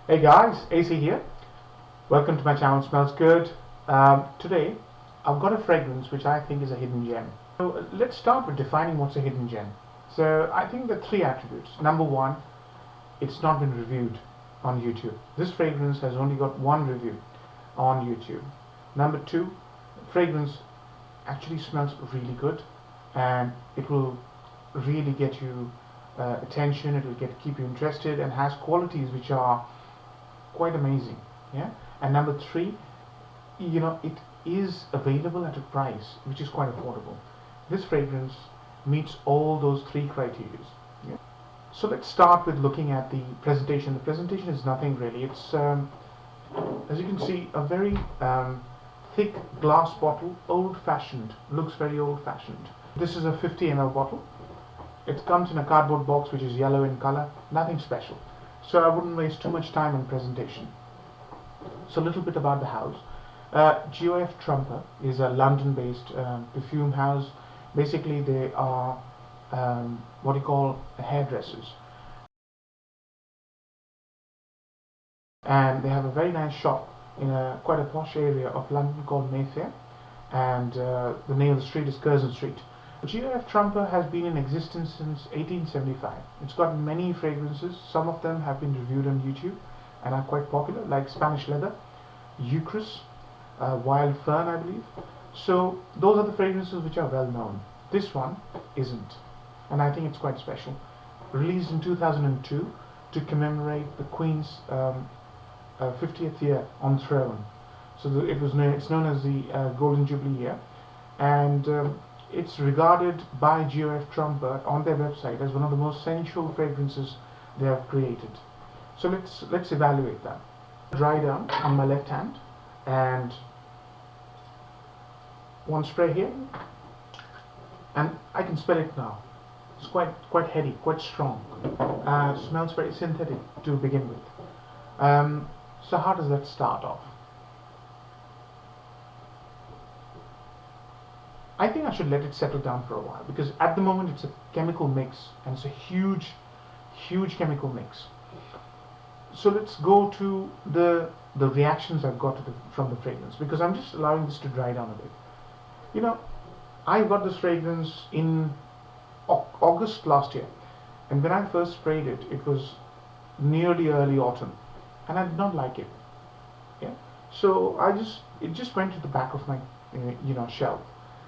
Hey guys, AC here. Welcome to my channel, Smells Good. Today, I've got a fragrance which I think is a hidden gem. So let's start with defining what's a hidden gem. So I think there are three attributes. Number one, it's not been reviewed on YouTube. This fragrance has only got one review on YouTube. Number two, fragrance actually smells really good and it will really get you attention, it will keep you interested and has qualities which are quite amazing. Yeah. And number three, it is available at a price which is quite affordable. This fragrance meets all those three criteria. Yeah. So let's start with looking at the presentation. The presentation is nothing really. It's as you can see, a very thick glass bottle, old-fashioned, looks very old-fashioned. This is a 50 ml bottle. It comes in a cardboard box which is yellow in color, nothing special. So I wouldn't waste too much time on presentation. So a little bit about the house. Geo F Trumper is a London-based perfume house. Basically, they are what you call hairdressers, and they have a very nice shop in quite a posh area of London called Mayfair, and the name of the street is Curzon Street. Geo F Trumper has been in existence since 1875. It's got many fragrances. Some of them have been reviewed on YouTube and are quite popular, like Spanish Leather, Euchris, Wild Fern, I believe. So those are the fragrances which are well known. This one isn't, and I think it's quite special. Released in 2002 to commemorate the Queen's 50th year on throne. So it's known as the Golden Jubilee year, and it's regarded by Geo F Trumper on their website as one of the most sensual fragrances they have created. So let's evaluate that. Dry down on my left hand, and one spray here, and I can smell it now. It's quite heady, quite strong. Smells very synthetic to begin with. So how does that start off? I think I should let it settle down for a while, because at the moment it's a chemical mix, and it's a huge chemical mix. So let's go to the reactions I've got from the fragrance, because I'm just allowing this to dry down a bit. I got this fragrance in August last year, and when I first sprayed it, it was nearly early autumn, and I did not like it. Yeah, so it just went to the back of my shelf,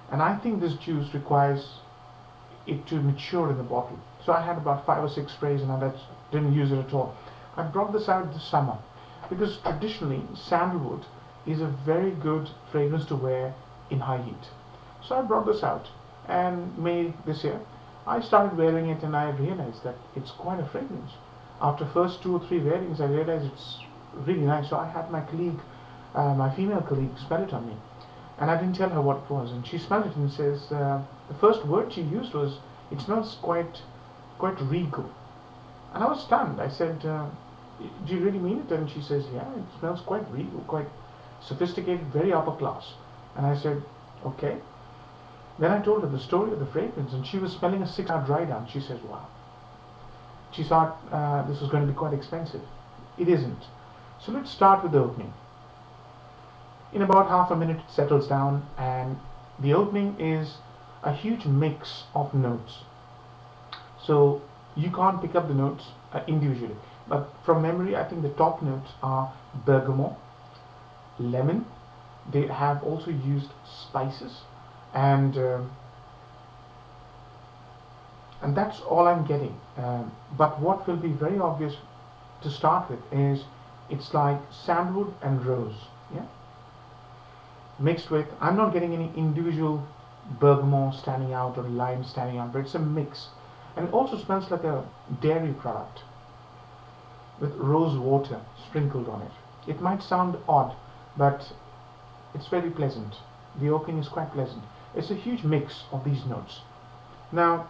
and I think this juice requires it to mature in the bottle. So I had about 5 or 6 sprays, and I didn't use it at all. I brought this out this summer because traditionally sandalwood is a very good fragrance to wear in high heat. So I brought this out, and May this year I started wearing it, and I realized that it's quite a fragrance. After first 2 or 3 wearings, I realized it's really nice. So I had my colleague, my female colleague, smell it on me, and I didn't tell her what it was, and she smelled it and says the first word she used was, "It smells quite regal." And I was stunned. I said, "Do you really mean it?" And she says, "Yeah, it smells quite regal, quite sophisticated, very upper class." And I said, "Okay." Then I told her the story of the fragrance, and she was smelling a 6-hour dry down. She says, "Wow." She thought this was going to be quite expensive. It isn't. So let's start with the opening. In about half a minute it settles down, and the opening is a huge mix of notes. So you can't pick up the notes individually, but from memory I think the top notes are bergamot, lemon. They have also used spices, and that's all I'm getting. But what will be very obvious to start with is it's like sandalwood and rose, yeah, mixed with. I'm not getting any individual bergamot standing out or lime standing out, but it's a mix, and it also smells like a dairy product with rose water sprinkled on it. It might sound odd, but it's very pleasant. The opening is quite pleasant. It's a huge mix of these notes. Now,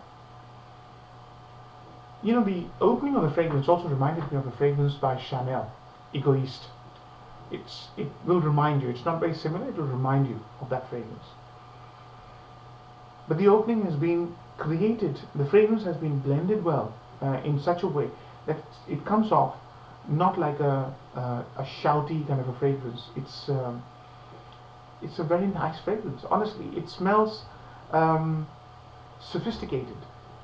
the opening of the fragrance also reminded me of a fragrance by Chanel, Egoist. It will remind you. It's not very similar. It will remind you of that fragrance. But the opening has been created. The fragrance has been blended well in such a way that it comes off not like a shouty kind of a fragrance. It's a very nice fragrance. Honestly, it smells um, sophisticated,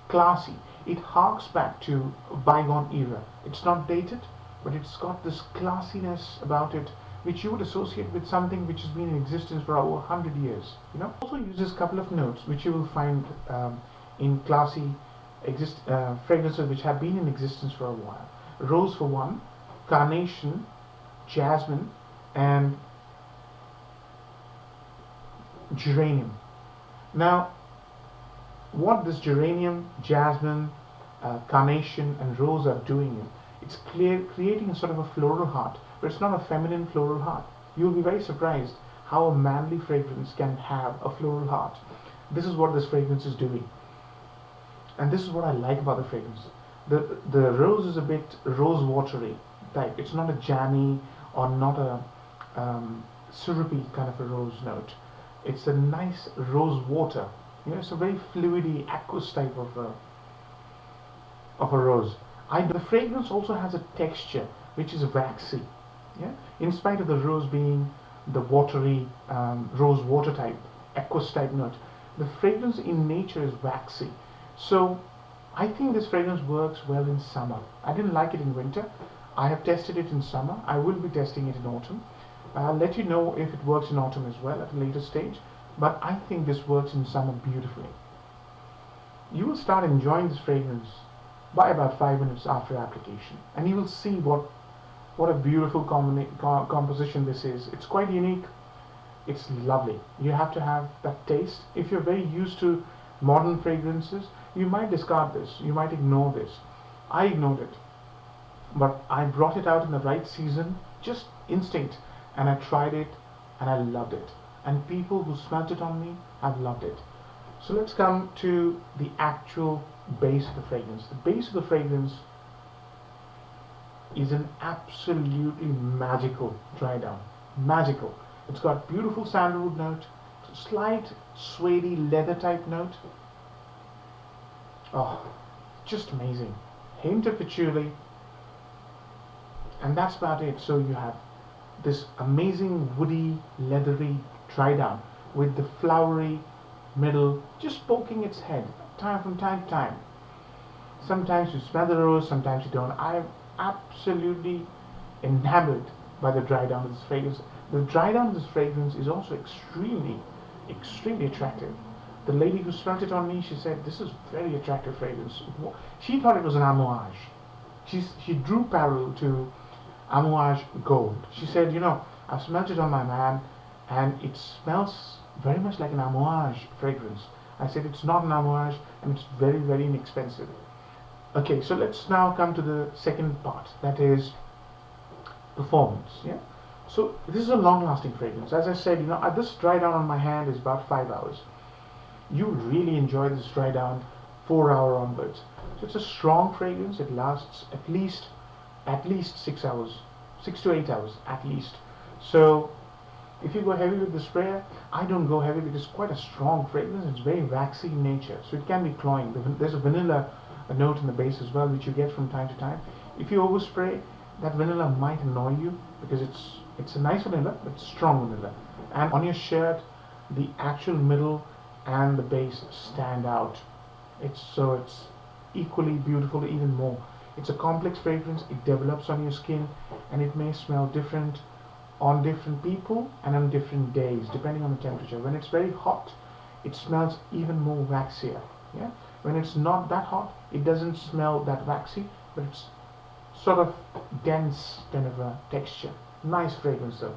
classy. It harks back to bygone era. It's not dated, but it's got this classiness about it, which you would associate with something which has been in existence for over 100 years. You know. Also uses a couple of notes which you will find in classy fragrances which have been in existence for a while. Rose for one, carnation, jasmine, and geranium. Now, what this geranium, jasmine, carnation, and rose are doing is it's creating a sort of a floral heart, but it's not a feminine floral heart. You'll be very surprised how a manly fragrance can have a floral heart. This is what this fragrance is doing, and this is what I like about the fragrance. The rose is a bit rose watery type. It's not a jammy or not a syrupy kind of a rose note. It's a nice rose water. You know, it's a very fluidy, aqueous type of a rose. The fragrance also has a texture which is waxy. Yeah, in spite of the rose being the watery rose water type, aqueous type note, the fragrance in nature is waxy. So I think this fragrance works well in summer. I didn't like it in winter. I have tested it in summer. I will be testing it in autumn. I'll let you know if it works in autumn as well at a later stage. But I think this works in summer beautifully. You will start enjoying this fragrance by about 5 minutes after application, and you will see what a beautiful composition this is. It's quite unique. It's lovely. You have to have that taste. If you're very used to modern fragrances, you might discard this. You might ignore this. I ignored it, but I brought it out in the right season, just instinct, and I tried it, and I loved it. And people who smelt it on me have loved it. So let's come to the actual base of the fragrance. The base of the fragrance is an absolutely magical dry down. Magical. It's got beautiful sandalwood note, slight suede leather type note. Oh, just amazing. Hint of patchouli, and that's about it. So you have this amazing woody, leathery dry down with the flowery middle just poking its head from time to time. Sometimes you smell the rose, sometimes you don't. I'm absolutely enamored by the dry down of this fragrance. The dry down of this fragrance is also extremely attractive. The lady who smelled it on me, she said, "This is very attractive fragrance." She thought it was an amouage. She drew parallel to amouage gold. She said, "You know, I've smelled it on my man, and it smells very much like an amouage fragrance." I said, "It's not an amouage, and it's very, very inexpensive." Okay, so let's now come to the second part, that is performance. Yeah. So this is a long-lasting fragrance. As I said, you know, this dry down on my hand is about 5 hours. You really enjoy this dry down 4 hour onwards. So it's a strong fragrance. It lasts at least 6 hours, 6 to 8 hours at least. So if you go heavy with the sprayer, I don't go heavy because it's quite a strong fragrance. It's very waxy in nature, so it can be cloying. There's a vanilla note in the base as well, which you get from time to time. If you overspray, that vanilla might annoy you because it's a nice vanilla, but strong vanilla. And on your shirt, the actual middle and the base stand out. It's equally beautiful, even more. It's a complex fragrance. It develops on your skin, and it may smell different on different people and on different days, depending on the temperature. When it's very hot, it smells even more waxier. Yeah. When it's not that hot, it doesn't smell that waxy, but it's sort of dense kind of a texture. Nice fragrance though.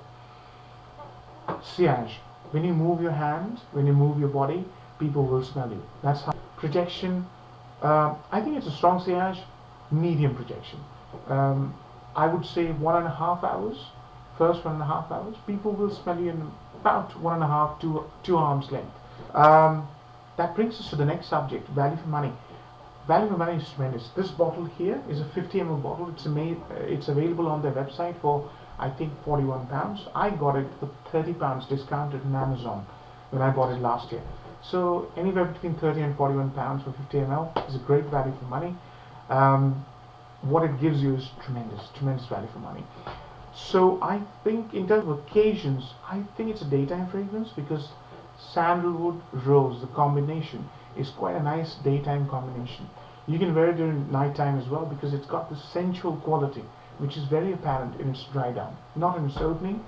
Sillage. When you move your hand, when you move your body, people will smell you. That's how. Projection. I think it's a strong sillage, medium projection. I would say 1.5 hours. First 1.5 hours, people will smell you in about 1.5 to 2 arms length. That brings us to the next subject: value for money. Value for money is tremendous. This bottle here is a 50 ml bottle. It's available on their website for, I think, £41. I got it for £30 discounted on Amazon when I bought it last year. So anywhere between £30 and £41 for 50 ml is a great value for money. what it gives you is tremendous value for money. So I think in terms of occasions, I think it's a daytime fragrance because sandalwood rose, the combination is quite a nice daytime combination. You can wear it during nighttime as well because it's got this sensual quality which is very apparent in its dry down, not in its opening.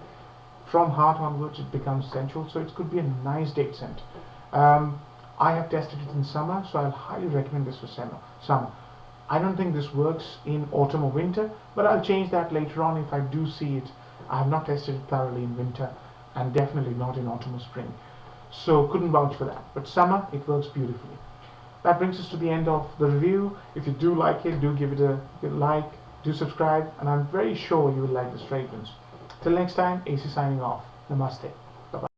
From heart onwards it becomes sensual, so it could be a nice date scent. Um, I have tested it in summer, so I'll highly recommend this for summer. I don't think this works in autumn or winter, but I'll change that later on if I do see it. I have not tested it thoroughly in winter and definitely not in autumn or spring. So couldn't vouch for that. But summer, it works beautifully. That brings us to the end of the review. If you do like it, do give it a like, do subscribe, and I'm very sure you will like this fragrance. Till next time, AC signing off. Namaste. Bye-bye.